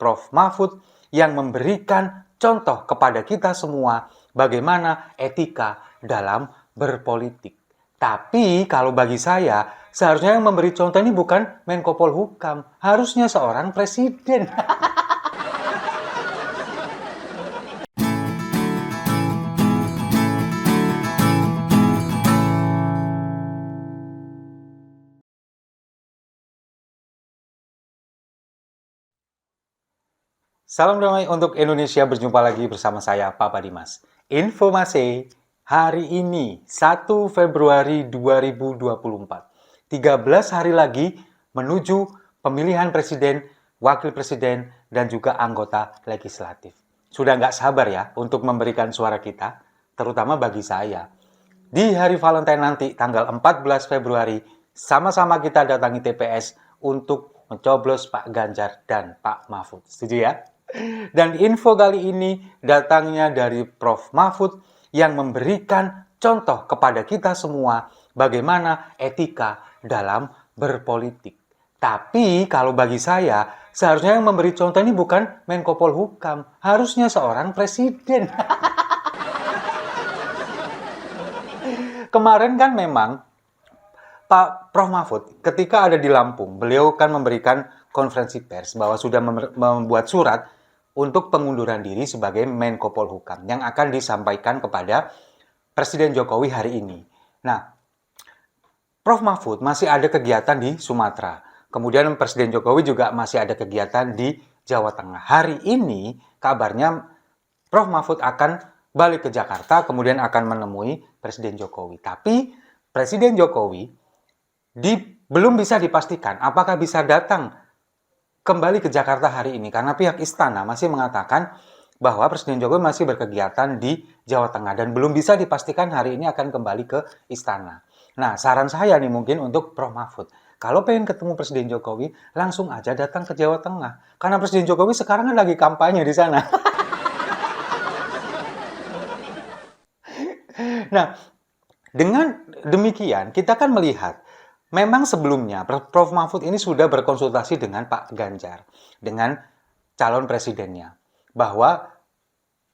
Prof. Mahfud yang memberikan contoh kepada kita semua bagaimana etika dalam berpolitik. Tapi kalau bagi saya, seharusnya yang memberi contoh ini bukan Menko Polhukam, harusnya seorang presiden. Salam damai untuk Indonesia, berjumpa lagi bersama saya, Papa Dimas. Informasi hari ini, 1 Februari 2024. 13 hari lagi menuju pemilihan presiden, wakil presiden, dan juga anggota legislatif. Sudah nggak sabar ya untuk memberikan suara kita, terutama bagi saya. Di hari Valentine nanti, tanggal 14 Februari, sama-sama kita datangi TPS untuk mencoblos Pak Ganjar dan Pak Mahfud. Setuju ya? Dan info kali ini datangnya dari Prof. Mahfud yang memberikan contoh kepada kita semua bagaimana etika dalam berpolitik. Tapi kalau bagi saya, seharusnya yang memberi contoh ini bukan Menko Polhukam, harusnya seorang presiden. Kemarin kan memang Pak Prof. Mahfud ketika ada di Lampung, beliau kan memberikan konferensi pers bahwa sudah membuat surat untuk pengunduran diri sebagai Menko Polhukam yang akan disampaikan kepada Presiden Jokowi hari ini. Nah, Prof. Mahfud masih ada kegiatan di Sumatera. Kemudian Presiden Jokowi juga masih ada kegiatan di Jawa Tengah. Hari ini kabarnya Prof. Mahfud akan balik ke Jakarta, kemudian akan menemui Presiden Jokowi. Tapi Presiden Jokowi belum bisa dipastikan apakah bisa datang kembali ke Jakarta hari ini, karena pihak istana masih mengatakan bahwa Presiden Jokowi masih berkegiatan di Jawa Tengah dan belum bisa dipastikan hari ini akan kembali ke istana. Nah, saran saya nih mungkin untuk Prof. Mahfud, kalau pengen ketemu Presiden Jokowi, langsung aja datang ke Jawa Tengah. Karena Presiden Jokowi sekarang kan lagi kampanye di sana. Nah, dengan demikian kita kan melihat memang sebelumnya Prof. Mahfud ini sudah berkonsultasi dengan Pak Ganjar, dengan calon presidennya, bahwa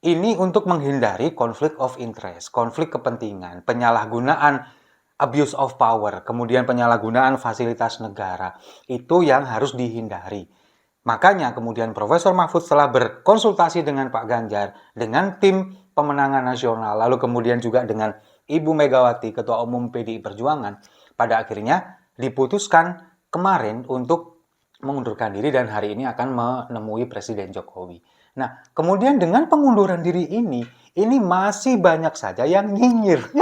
ini untuk menghindari konflik of interest, konflik kepentingan, penyalahgunaan abuse of power, kemudian penyalahgunaan fasilitas negara, itu yang harus dihindari. Makanya kemudian Profesor Mahfud setelah berkonsultasi dengan Pak Ganjar, dengan tim pemenangan nasional, lalu kemudian juga dengan Ibu Megawati, Ketua Umum PDI Perjuangan, pada akhirnya diputuskan kemarin untuk mengundurkan diri dan hari ini akan menemui Presiden Jokowi. Nah, kemudian dengan pengunduran diri ini masih banyak saja yang nyinyir.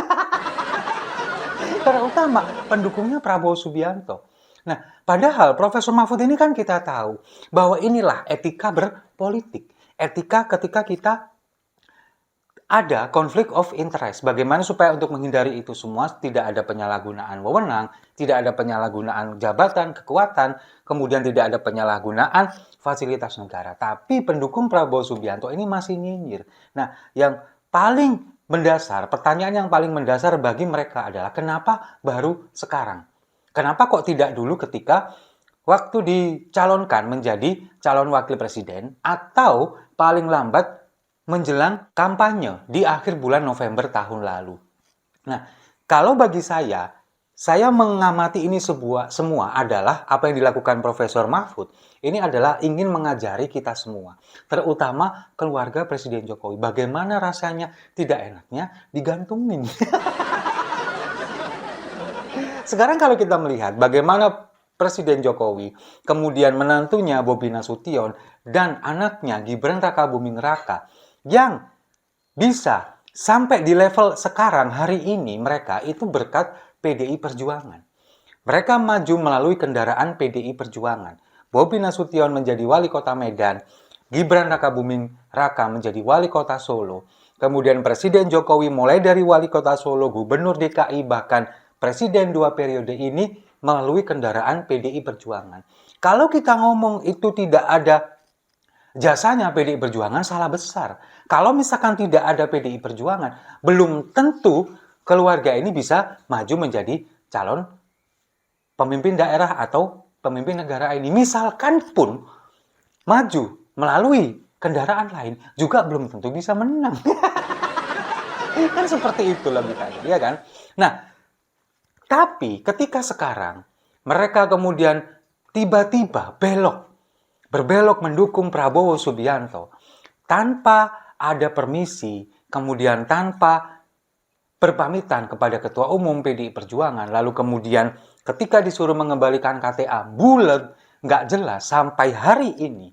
Terutama pendukungnya Prabowo Subianto. Nah, padahal Profesor Mahfud ini kan kita tahu bahwa inilah etika berpolitik. Etika ketika kita ada konflik of interest. Bagaimana supaya untuk menghindari itu semua tidak ada penyalahgunaan wewenang, tidak ada penyalahgunaan jabatan, kekuatan, kemudian tidak ada penyalahgunaan fasilitas negara. Tapi pendukung Prabowo Subianto ini masih nyinyir. Nah, yang paling mendasar, pertanyaan yang paling mendasar bagi mereka adalah kenapa baru sekarang? Kenapa kok tidak dulu ketika waktu dicalonkan menjadi calon wakil presiden atau paling lambat menjelang kampanye di akhir bulan November tahun lalu. Nah, kalau bagi saya mengamati ini semua adalah apa yang dilakukan Profesor Mahfud. Ini adalah ingin mengajari kita semua, terutama keluarga Presiden Jokowi, bagaimana rasanya tidak enaknya digantungin. Sekarang kalau kita melihat bagaimana Presiden Jokowi, kemudian menantunya Bobi Nasution, dan anaknya Gibran Rakabuming Raka, yang bisa sampai di level sekarang hari ini mereka itu berkat PDI Perjuangan. Mereka maju melalui kendaraan PDI Perjuangan. Bobi Nasution menjadi wali kota Medan, Gibran Rakabuming Raka menjadi wali kota Solo. Kemudian Presiden Jokowi mulai dari wali kota Solo, Gubernur DKI, bahkan Presiden 2 periode ini melalui kendaraan PDI Perjuangan. Kalau kita ngomong itu tidak ada jasanya PDI Perjuangan, salah besar. Kalau misalkan tidak ada PDI Perjuangan, belum tentu keluarga ini bisa maju menjadi calon pemimpin daerah atau pemimpin negara ini. Misalkan pun maju melalui kendaraan lain juga belum tentu bisa menang. Kan seperti itu logikanya, ya kan? Nah, tapi ketika sekarang mereka kemudian tiba-tiba berbelok mendukung Prabowo Subianto tanpa ada permisi, kemudian tanpa berpamitan kepada Ketua Umum PDI Perjuangan, lalu kemudian ketika disuruh mengembalikan KTA bulat, nggak jelas, sampai hari ini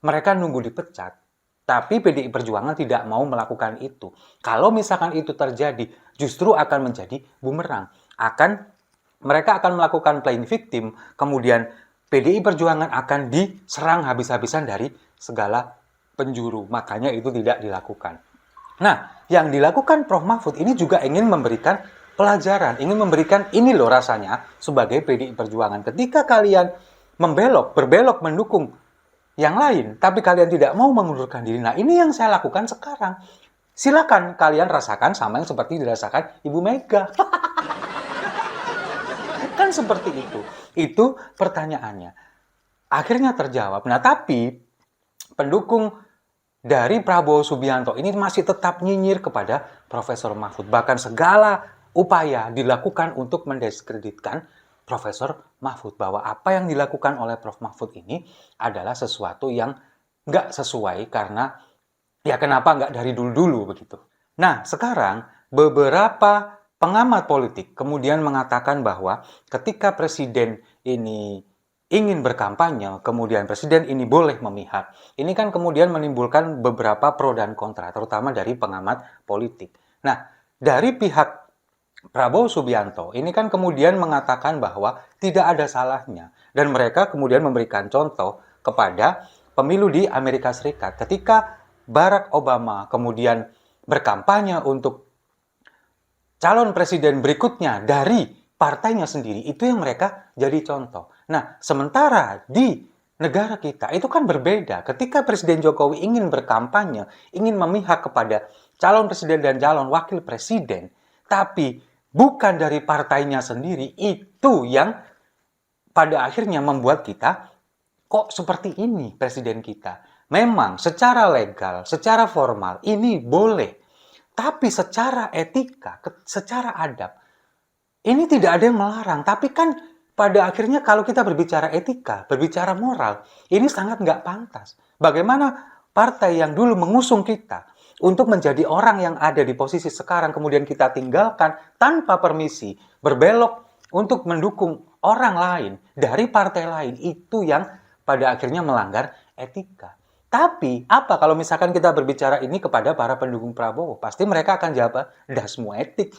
mereka nunggu dipecat. Tapi PDI Perjuangan tidak mau melakukan itu. Kalau misalkan itu terjadi, justru akan menjadi bumerang. Mereka akan melakukan playing victim, kemudian PDI Perjuangan akan diserang habis-habisan dari segala penjuru. Makanya itu tidak dilakukan. Nah, yang dilakukan Prof. Mahfud ini juga ingin memberikan pelajaran, ingin memberikan ini loh rasanya sebagai PDI Perjuangan. Ketika kalian berbelok mendukung yang lain, tapi kalian tidak mau mengundurkan diri. Nah, ini yang saya lakukan sekarang. Silakan kalian rasakan sama yang seperti dirasakan Ibu Mega. Kan seperti itu. Itu pertanyaannya. Akhirnya terjawab. Nah, tapi pendukung dari Prabowo Subianto ini masih tetap nyinyir kepada Profesor Mahfud. Bahkan segala upaya dilakukan untuk mendiskreditkan Profesor Mahfud. Bahwa apa yang dilakukan oleh Prof. Mahfud ini adalah sesuatu yang nggak sesuai karena ya kenapa nggak dari dulu-dulu begitu. Nah, sekarang beberapa pengamat politik kemudian mengatakan bahwa ketika presiden ini ingin berkampanye, kemudian presiden ini boleh memihak. Ini kan kemudian menimbulkan beberapa pro dan kontra, terutama dari pengamat politik. Nah, dari pihak Prabowo Subianto ini kan kemudian mengatakan bahwa tidak ada salahnya. Dan mereka kemudian memberikan contoh kepada pemilu di Amerika Serikat. Ketika Barack Obama kemudian berkampanye untuk calon presiden berikutnya dari partainya sendiri, itu yang mereka jadi contoh. Nah, sementara di negara kita itu kan berbeda. Ketika Presiden Jokowi ingin berkampanye, ingin memihak kepada calon presiden dan calon wakil presiden, tapi bukan dari partainya sendiri, itu yang pada akhirnya membuat kita, kok seperti ini presiden kita. Memang secara legal, secara formal, ini boleh. Tapi secara etika, secara adab, ini tidak ada yang melarang. Tapi kan pada akhirnya kalau kita berbicara etika, berbicara moral, ini sangat nggak pantas. Bagaimana partai yang dulu mengusung kita untuk menjadi orang yang ada di posisi sekarang, kemudian kita tinggalkan tanpa permisi, berbelok untuk mendukung orang lain dari partai lain, itu yang pada akhirnya melanggar etika. Tapi apa kalau misalkan kita berbicara ini kepada para pendukung Prabowo? Pasti mereka akan jawab, dah semua etik.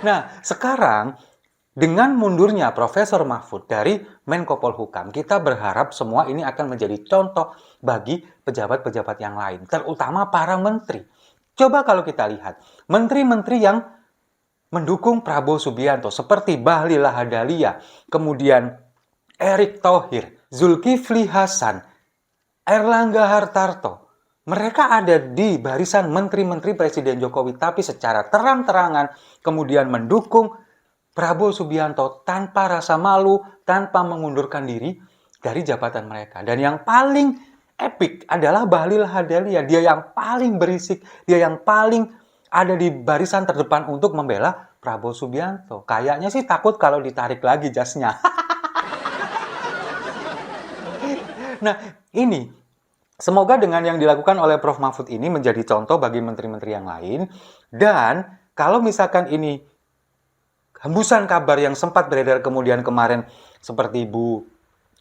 Nah, sekarang dengan mundurnya Profesor Mahfud dari Menko Polhukam, kita berharap semua ini akan menjadi contoh bagi pejabat-pejabat yang lain, terutama para menteri. Coba kalau kita lihat, menteri-menteri yang mendukung Prabowo Subianto, seperti Bahlil Lahadalia, kemudian Erick Thohir, Zulkifli Hasan, Erlangga Hartarto. Mereka ada di barisan menteri-menteri Presiden Jokowi, tapi secara terang-terangan kemudian mendukung Prabowo Subianto tanpa rasa malu, tanpa mengundurkan diri dari jabatan mereka. Dan yang paling epic adalah Bahlil Lahadalia. Dia yang paling berisik, dia yang paling ada di barisan terdepan untuk membela Prabowo Subianto. Kayaknya sih takut kalau ditarik lagi jasnya. Nah, ini semoga dengan yang dilakukan oleh Prof. Mahfud ini menjadi contoh bagi menteri-menteri yang lain. Dan kalau misalkan ini hembusan kabar yang sempat beredar kemudian kemarin seperti Bu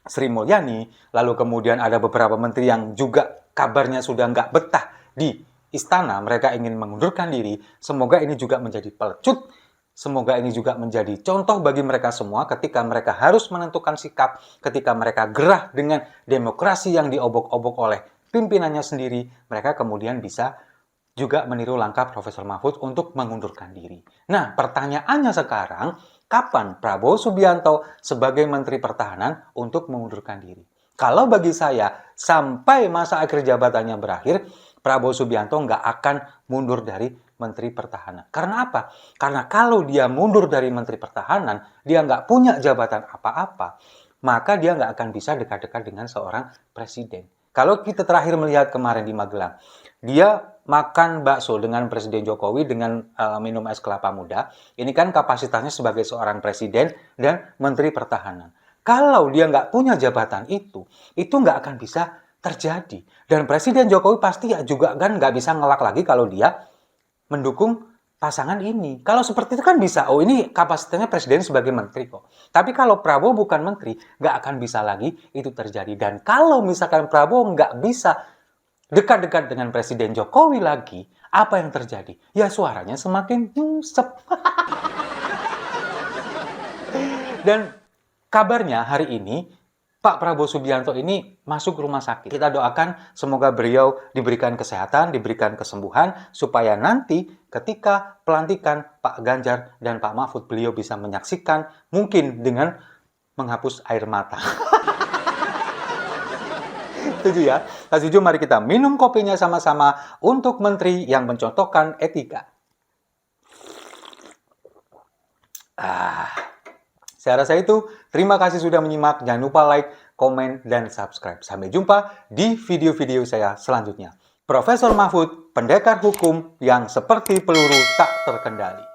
Sri Mulyani, lalu kemudian ada beberapa menteri yang juga kabarnya sudah nggak betah di istana, mereka ingin mengundurkan diri. Semoga ini juga menjadi pelecut. Semoga ini juga menjadi contoh bagi mereka semua ketika mereka harus menentukan sikap, ketika mereka gerah dengan demokrasi yang diobok-obok oleh pimpinannya sendiri, mereka kemudian bisa juga meniru langkah Profesor Mahfud untuk mengundurkan diri. Nah, pertanyaannya sekarang, kapan Prabowo Subianto sebagai Menteri Pertahanan untuk mengundurkan diri? Kalau bagi saya, sampai masa akhir jabatannya berakhir, Prabowo Subianto nggak akan mundur dari Menteri Pertahanan. Karena apa? Karena kalau dia mundur dari Menteri Pertahanan, dia nggak punya jabatan apa-apa. maka dia nggak akan bisa dekat-dekat dengan seorang presiden. Kalau kita terakhir melihat kemarin di Magelang, dia makan bakso dengan Presiden Jokowi dengan minum es kelapa muda. Ini kan kapasitasnya sebagai seorang presiden dan menteri pertahanan. Kalau dia nggak punya jabatan itu nggak akan bisa terjadi. Dan Presiden Jokowi pasti ya juga kan nggak bisa ngelak lagi kalau dia mendukung pasangan ini. Kalau seperti itu kan bisa, oh ini kapasitasnya presiden sebagai menteri kok. Tapi kalau Prabowo bukan menteri, nggak akan bisa lagi itu terjadi. Dan kalau misalkan Prabowo nggak bisa dekat-dekat dengan Presiden Jokowi lagi, apa yang terjadi? Ya suaranya semakin nyungsep. Dan kabarnya hari ini, Pak Prabowo Subianto ini masuk rumah sakit. Kita doakan semoga beliau diberikan kesehatan, diberikan kesembuhan, supaya nanti ketika pelantikan Pak Ganjar dan Pak Mahfud, beliau bisa menyaksikan mungkin dengan menghapus air mata. Setuju ya? Nah, setuju, mari kita minum kopinya sama-sama untuk menteri yang mencontohkan etika. Saya rasa itu. Terima kasih sudah menyimak. Jangan lupa like, komen, dan subscribe. Sampai jumpa di video-video saya selanjutnya. Profesor Mahfud, pendekar hukum yang seperti peluru tak terkendali.